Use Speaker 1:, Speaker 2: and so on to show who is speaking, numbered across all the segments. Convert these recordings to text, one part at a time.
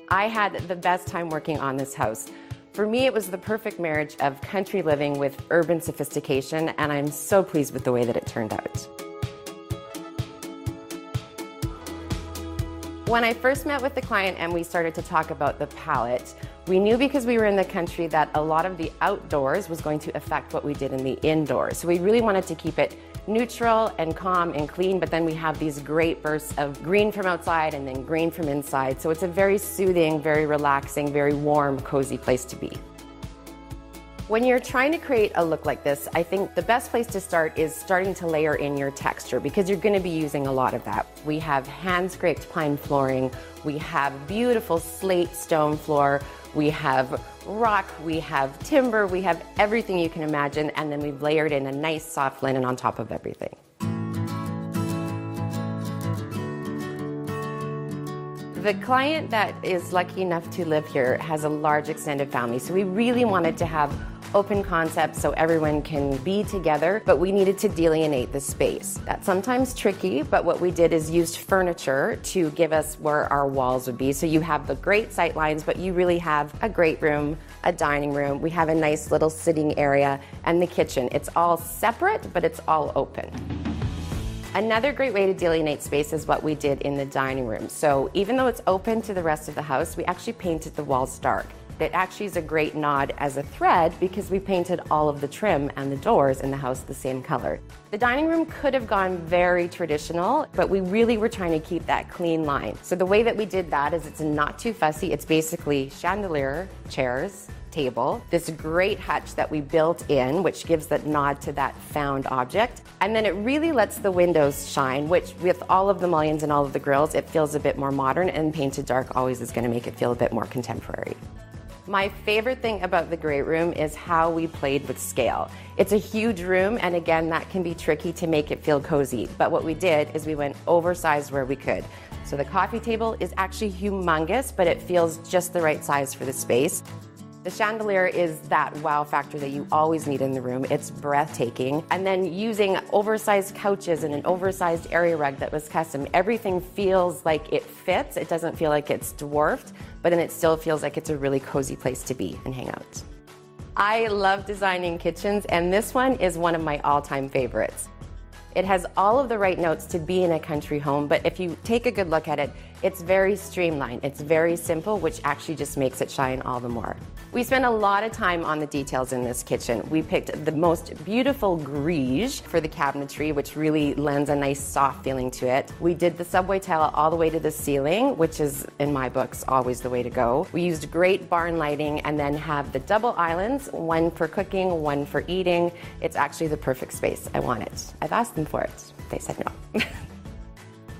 Speaker 1: I had the best time working on this house. For me, it was the perfect marriage of country living with urban sophistication, and I'm so pleased with the way that it turned out. When I first met with the client and we started to talk about the palette, we knew because we were in the country that a lot of the outdoors was going to affect what we did in the indoors. So we really wanted to keep it neutral and calm and clean, but then we have these great bursts of green from outside and then green from inside. So it's a very soothing, very relaxing, very warm, cozy place to be. When you're trying to create a look like this, I think the best place to start is starting to layer in your texture because you're going to be using a lot of that. We have hand-scraped pine flooring, we have beautiful slate stone floor, we have rock, we have timber, we have everything you can imagine, and then we've layered in a nice soft linen on top of everything. The client that is lucky enough to live here has a large extended family, so we really wanted to have open concepts so everyone can be together, but we needed to delineate the space. That's sometimes tricky, but what we did is used furniture to give us where our walls would be. So you have the great sight lines, but you really have a great room, a dining room. We have a nice little sitting area and the kitchen. It's all separate, but it's all open. Another great way to delineate space is what we did in the dining room. So even though it's open to the rest of the house, we actually painted the walls dark. It actually is a great nod as a thread because we painted all of the trim and the doors in the house the same color. The dining room could have gone very traditional, but we really were trying to keep that clean line. So the way that we did that is it's not too fussy. It's basically chandelier, chairs, table, this great hutch that we built in, which gives that nod to that found object. And then it really lets the windows shine, which with all of the mullions and all of the grills, it feels a bit more modern, and painted dark always is going to make it feel a bit more contemporary. My favorite thing about the great room is how we played with scale. It's a huge room, and again, that can be tricky to make it feel cozy. But what we did is we went oversized where we could. So the coffee table is actually humongous, but it feels just the right size for the space. The chandelier is that wow factor that you always need in the room. It's breathtaking. And then using oversized couches and an oversized area rug that was custom, everything feels like it fits. It doesn't feel like it's dwarfed, but then it still feels like it's a really cozy place to be and hang out. I love designing kitchens, and this one is one of my all-time favorites. It has all of the right notes to be in a country home, but if you take a good look at it, it's very streamlined. It's very simple, which actually just makes it shine all the more. We spent a lot of time on the details in this kitchen. We picked the most beautiful grige for the cabinetry, which really lends a nice soft feeling to it. We did the subway tile all the way to the ceiling, which is, in my books, always the way to go. We used great barn lighting and then have the double islands, one for cooking, one for eating. It's actually the perfect space. I want it. I've asked them for it. They said no.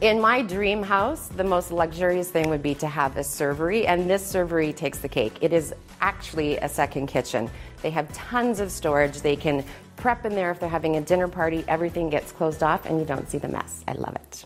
Speaker 1: In my dream house, the most luxurious thing would be to have a servery, and this servery takes the cake. It is actually a second kitchen. They have tons of storage. They can prep in there if they're having a dinner party. Everything gets closed off and you don't see the mess. I love it.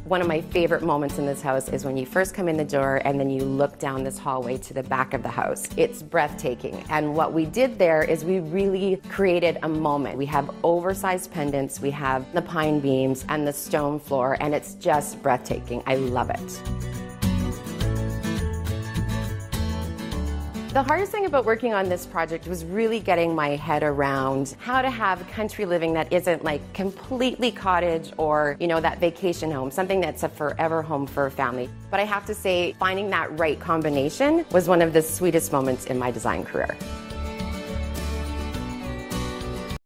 Speaker 1: One of my favorite moments in this house is when you first come in the door and then you look down this hallway to the back of the house. It's breathtaking. And what we did there is we really created a moment. We have oversized pendants, we have the pine beams and the stone floor, and it's just breathtaking. I love it. The hardest thing about working on this project was really getting my head around how to have country living that isn't like completely cottage or, you know, that vacation home, something that's a forever home for a family. But I have to say, finding that right combination was one of the sweetest moments in my design career.